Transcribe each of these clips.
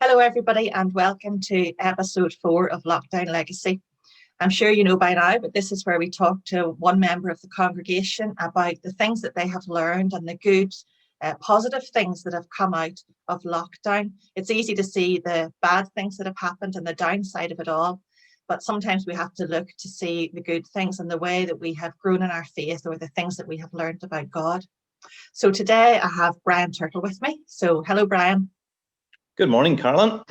Hello, everybody, and welcome to episode 4 of Lockdown Legacy. I'm sure you know by now, but this is where we talk to one member of the congregation about the things that they have learned and the good, positive things that have come out of lockdown. It's easy to see the bad things that have happened and the downside of it all, but sometimes we have to look to see the good things and the way that we have grown in our faith or the things that we have learned about God. So today I have Brian Turtle with me. So hello, Brian. Good morning, Carolyn.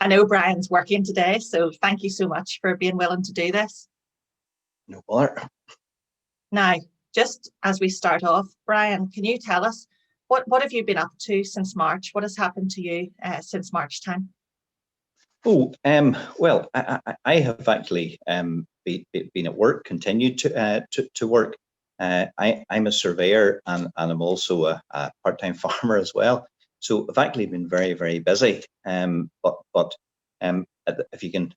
I know Brian's working today, so thank you so much for being willing to do this. No bother. Now, just as we start off, Brian, can you tell us what have you been up to since March? What has happened to you since March time? Well, I have actually been at work, continued to work. I'm a surveyor and I'm also a part-time farmer as well. So I've actually been very, very busy. But if you can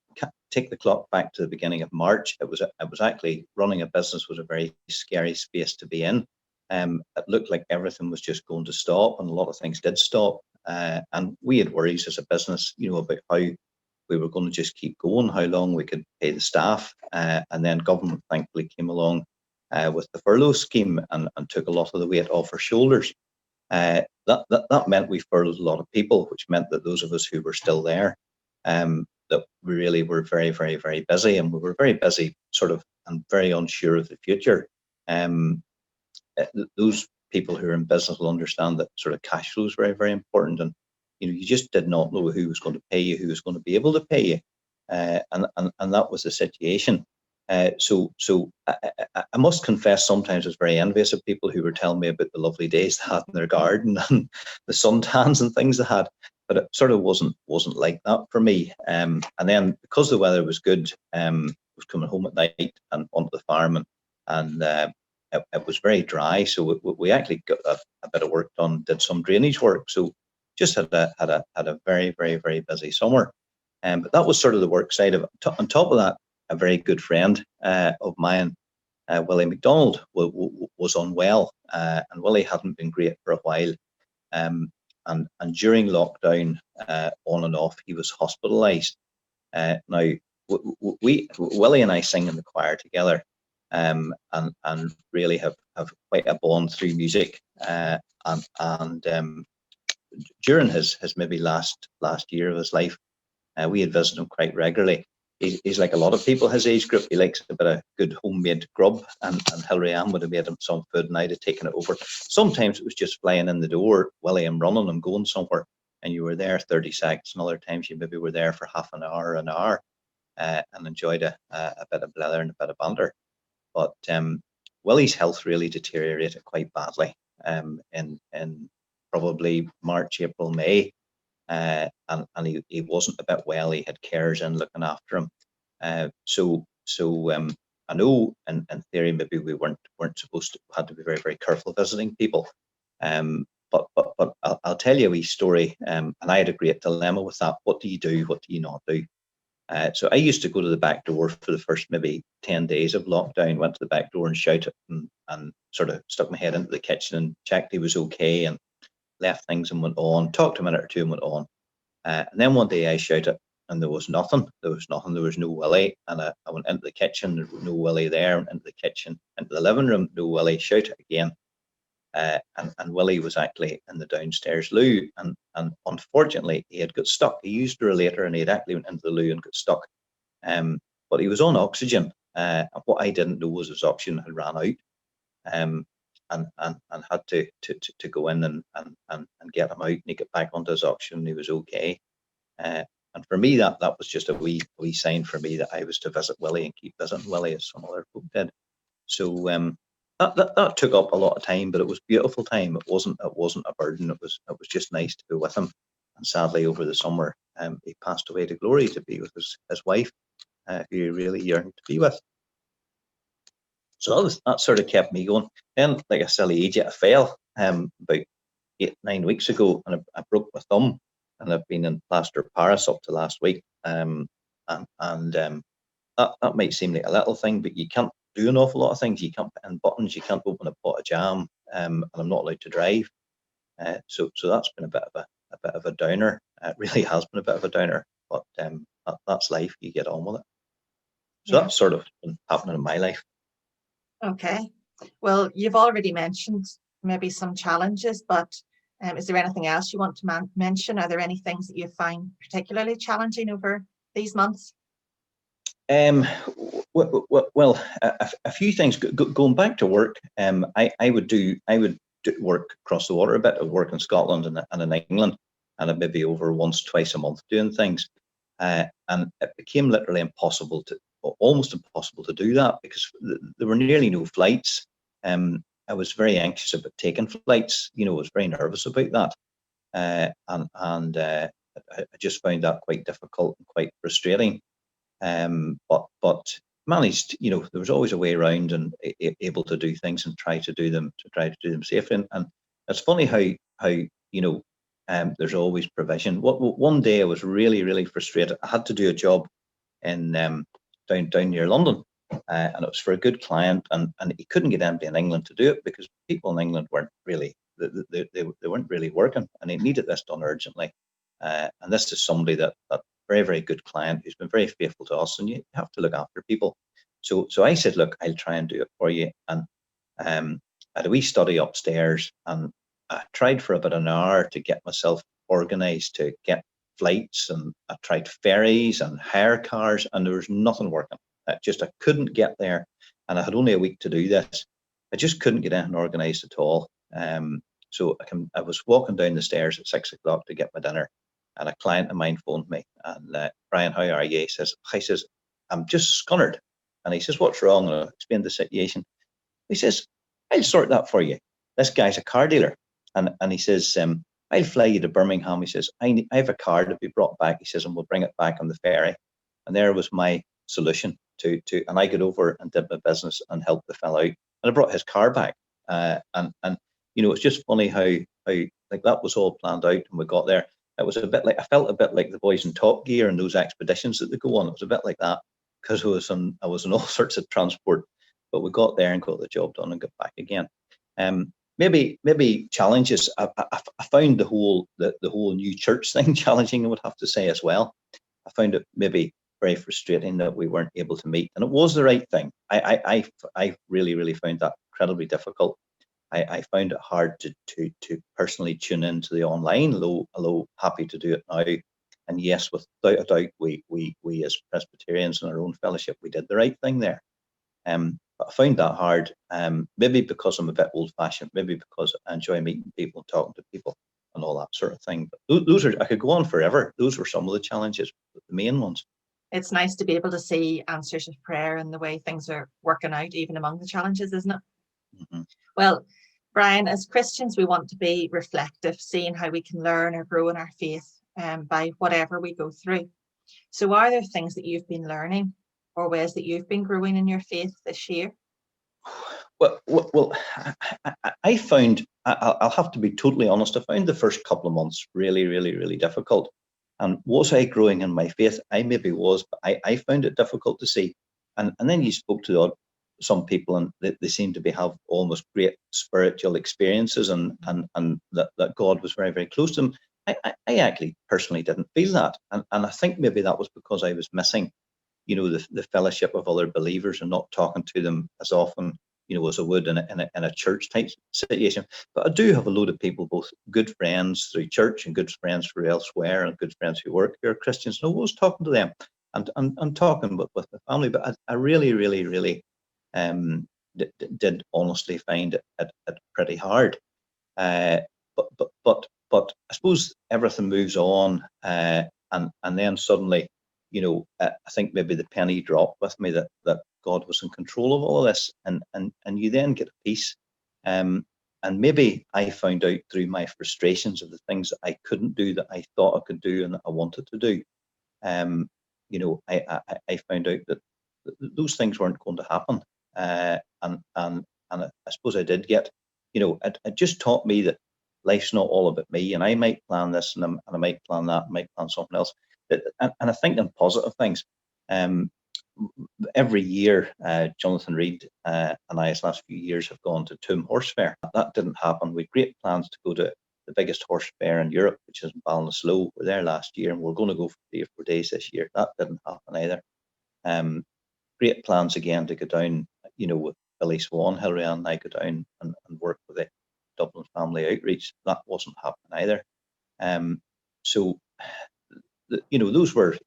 take the clock back to the beginning of March, it was actually running a business was a very scary space to be in. It looked like everything was just going to stop, and a lot of things did stop. And we had worries as a business, about how we were going to just keep going, how long we could pay the staff. And then government thankfully came along with the furlough scheme and took a lot of the weight off our shoulders. That meant we furloughed a lot of people, which meant that those of us who were still there, that we really were very, very, very busy, and we were very busy and very unsure of the future. Those people who are in business will understand that sort of cash flow is very, very important, and you just did not know who was going to pay you, who was going to be able to pay you, and that was the situation. So I must confess, sometimes I was very envious of people who were telling me about the lovely days they had in their garden and the suntans and things they had, but it sort of wasn't like that for me. And then because the weather was good, I was coming home at night and onto the farm, and it was very dry, so we actually got a bit of work done, did some drainage work. So just had a very, very, very busy summer. But that was sort of the work side of it. On top of that, a very good friend of mine, Willie McDonald, was unwell, and Willie hadn't been great for a while. And during lockdown, on and off, he was hospitalised. Now, Willie and I sing in the choir together, and really have quite a bond through music. And during his maybe last year of his life, we had visited him quite regularly. He's like a lot of people his age group. He likes a bit of good homemade grub, and Hilary Ann would have made him some food, and I'd have taken it over. Sometimes it was just flying in the door, Willie, I'm running, I'm going somewhere, and you were there 30 seconds, and other times you maybe were there for half an hour, and enjoyed a bit of blather and a bit of banter. But Willie's health really deteriorated quite badly in probably March, April, May. And he wasn't a bit well. He had carers in looking after him. So I know in theory maybe we weren't supposed to, had to be very, very careful visiting people. But I'll tell you a wee story. And I had a great dilemma with that. What do you do? What do you not do? So I used to go to the back door for the first maybe 10 days of lockdown, went to the back door and shouted and sort of stuck my head into the kitchen and checked he was okay, and left things and went on, talked a minute or two and went on. And then one day I shouted and there was nothing. There was no Willie. And I went into the kitchen, there was no Willie there, and into the kitchen, into the living room, no Willie. Shouted again. And Willie was actually in the downstairs loo. And unfortunately, he had got stuck. He used a relator and he had actually went into the loo and got stuck. But he was on oxygen. And what I didn't know was his oxygen had ran out. And had to go in and get him out, and he got back onto his oxygen, and he was okay. And for me, that was just a wee sign for me that I was to visit Willie and keep visiting Willie as some other folk did. So that took up a lot of time, but it was beautiful time. It wasn't a burden. It was just nice to be with him. And sadly, over the summer, he passed away to glory to be with his wife, who he really yearned to be with. So that sort of kept me going. Then, like a silly idiot, I fell about 8-9 weeks ago, and I broke my thumb, and I've been in plaster of Paris up to last week. And that might seem like a little thing, but you can't do an awful lot of things. You can't put in buttons, you can't open a pot of jam, and I'm not allowed to drive. So that's been a bit of a downer. it really has been a bit of a downer, but that's life. You get on with it. So Yeah. that's sort of been happening in my life. Okay. Well, you've already mentioned maybe some challenges, but is there anything else you want to mention? Are there any things that you find particularly challenging over these months? Well, a few things. Going back to work, I would do work across the water a bit. I would work in Scotland and in England, and I'd maybe over once, twice a month doing things. And it became literally almost impossible to do that because there were nearly no flights. I was very anxious about taking flights. I was very nervous about that, and I just found that quite difficult and quite frustrating. But managed. There was always a way around and able to do things and try to do them safely. And it's funny how there's always provision. One day I was really frustrated. I had to do a job in down near London, and it was for a good client, and he couldn't get anybody in England to do it because people in England weren't really they weren't really working, and he needed this done urgently. And this is somebody that very good client who's been very faithful to us, and you have to look after people. So I said, look, I'll try and do it for you. And I had a wee study upstairs, and I tried for about an hour to get myself organised to get flights, and I tried ferries and hire cars, and there was nothing working. I couldn't get there, and I had only a week to do this. I just couldn't get anything organised at all. So I was walking down the stairs at 6 o'clock to get my dinner, and a client of mine phoned me, and Brian, how are you? He says, I'm just scunnered. And he says, what's wrong? And I explained the situation. He says, I'll sort that for you. This guy's a car dealer. And he says, I'll fly you to Birmingham. He says, I have a car to be brought back. He says, and we'll bring it back on the ferry. And there was my solution and I got over and did my business and helped the fellow out. And I brought his car back. And it's just funny how like that was all planned out, and we got there. It was I felt a bit like the boys in Top Gear and those expeditions that they go on. It was a bit like that because I was in all sorts of transport, but we got there and got the job done and got back again. Maybe challenges. I found the whole new church thing challenging, I would have to say as well. I found it maybe very frustrating that we weren't able to meet, and it was the right thing. I really found that incredibly difficult. I found it hard to personally tune into the online, although happy to do it now. And yes, without a doubt, we as Presbyterians in our own fellowship, we did the right thing there. But I found that hard, maybe because I'm a bit old-fashioned, maybe because I enjoy meeting people and talking to people and all that sort of thing. But I could go on forever. Those were some of the challenges, the main ones. It's nice to be able to see answers of prayer and the way things are working out, even among the challenges, isn't it? Mm-hmm. Well, Brian, as Christians, we want to be reflective, seeing how we can learn or grow in our faith by whatever we go through. So are there things that you've been learning or ways that you've been growing in your faith this year? Well, I found, I'll have to be totally honest, I found the first couple of months really difficult. And was I growing in my faith? I maybe was, but I found it difficult to see. And then you spoke to some people, and they seem to have almost great spiritual experiences, and that God was very close to them. I actually personally didn't feel that, and I think maybe that was because I was missing, the fellowship of other believers and not talking to them as often, as I would in a church type situation. But I do have a load of people, both good friends through church and good friends through elsewhere, and good friends who work here, Christians. And I was talking to them and talking with the family, but I really did honestly find it pretty hard. But I suppose everything moves on, and then suddenly, I think maybe the penny dropped with me that God was in control of all of this, and you then get a peace. And maybe I found out through my frustrations of the things that I couldn't do that I thought I could do and that I wanted to do. I found out that those things weren't going to happen. And I suppose I did get, it just taught me that life's not all about me, and I might plan this and I might plan that, I might plan something else. And I think in positive things. Every year, Jonathan Reed and I, his last few years, have gone to Toom Horse Fair. That didn't happen. We had great plans to go to the biggest horse fair in Europe, which is in Ballinasloe. We're there last year, and we're going to go for 3 or 4 days this year. That didn't happen either. Great plans again to go down, with Billy Swan, Hilary and I go down and work with the Dublin Family Outreach. That wasn't happening either. So, those were,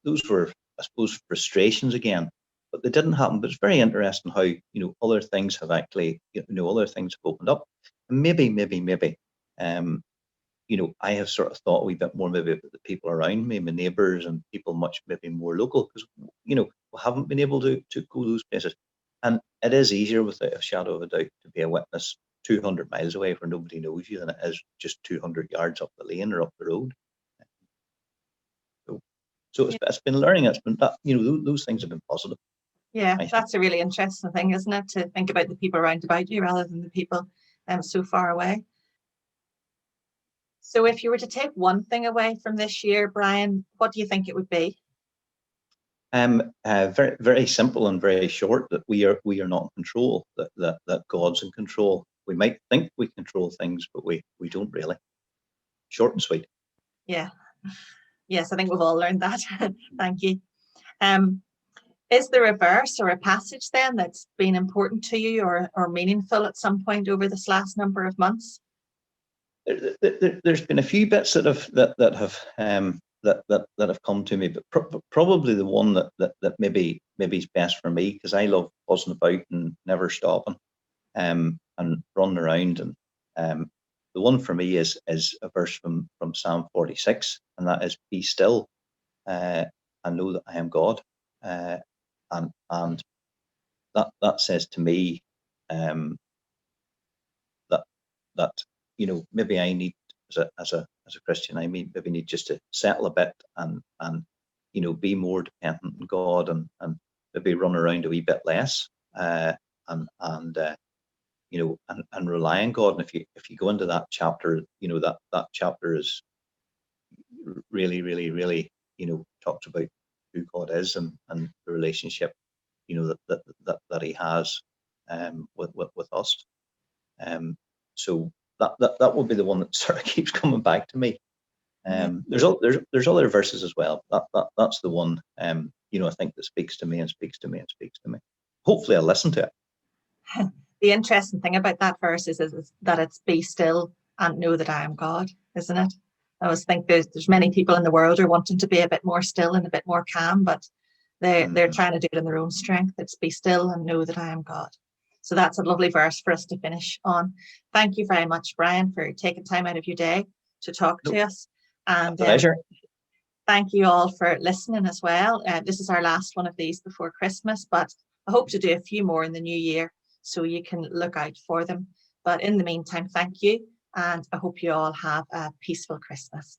I suppose, frustrations again, but they didn't happen. But it's very interesting how, other things have actually, other things have opened up. And maybe, I have sort of thought a wee bit more maybe about the people around me, my neighbours and people much maybe more local, because, we haven't been able to go those places. And it is easier, without a shadow of a doubt, to be a witness 200 miles away where nobody knows you than it is just 200 yards up the lane or up the road. So it's been learning. It's been that, those things have been positive. Yeah, that's a really interesting thing, isn't it? To think about the people around about you rather than the people so far away. So if you were to take one thing away from this year, Brian, what do you think it would be? Very, very simple and very short, that we are not in control, that God's in control. We might think we control things, but we don't really. Short and sweet. Yeah. Yes, I think we've all learned that. Thank you. Is there a verse or a passage then that's been important to you or meaningful at some point over this last number of months? There's been a few bits that have come to me, but probably the one that maybe is best for me, because I love buzzing about and never stopping, and running around. And the one for me is a verse from Psalm 46, and that is, "Be still, and know that I am God." And that says to me that maybe I need, as a Christian, maybe need just to settle a bit and be more dependent on God, and maybe run around a wee bit less, and rely on God. And if you go into that chapter, that chapter is really, really, really, talks about who God is and the relationship, that He has with us. So that would be the one that sort of keeps coming back to me. There's other verses as well. That's the one, I think, that speaks to me and speaks to me and speaks to me. Hopefully I'll listen to it. The interesting thing about that verse is that it's "be still and know that I am God," isn't it? I always think there's many people in the world are wanting to be a bit more still and a bit more calm, but they're trying to do it in their own strength. It's "be still and know that I am God." So that's a lovely verse for us to finish on. Thank you very much, Brian, for taking time out of your day to talk to us. And pleasure. Thank you all for listening as well. This is our last one of these before Christmas, but I hope to do a few more in the new year, so you can look out for them. But in the meantime, thank you, and I hope you all have a peaceful Christmas.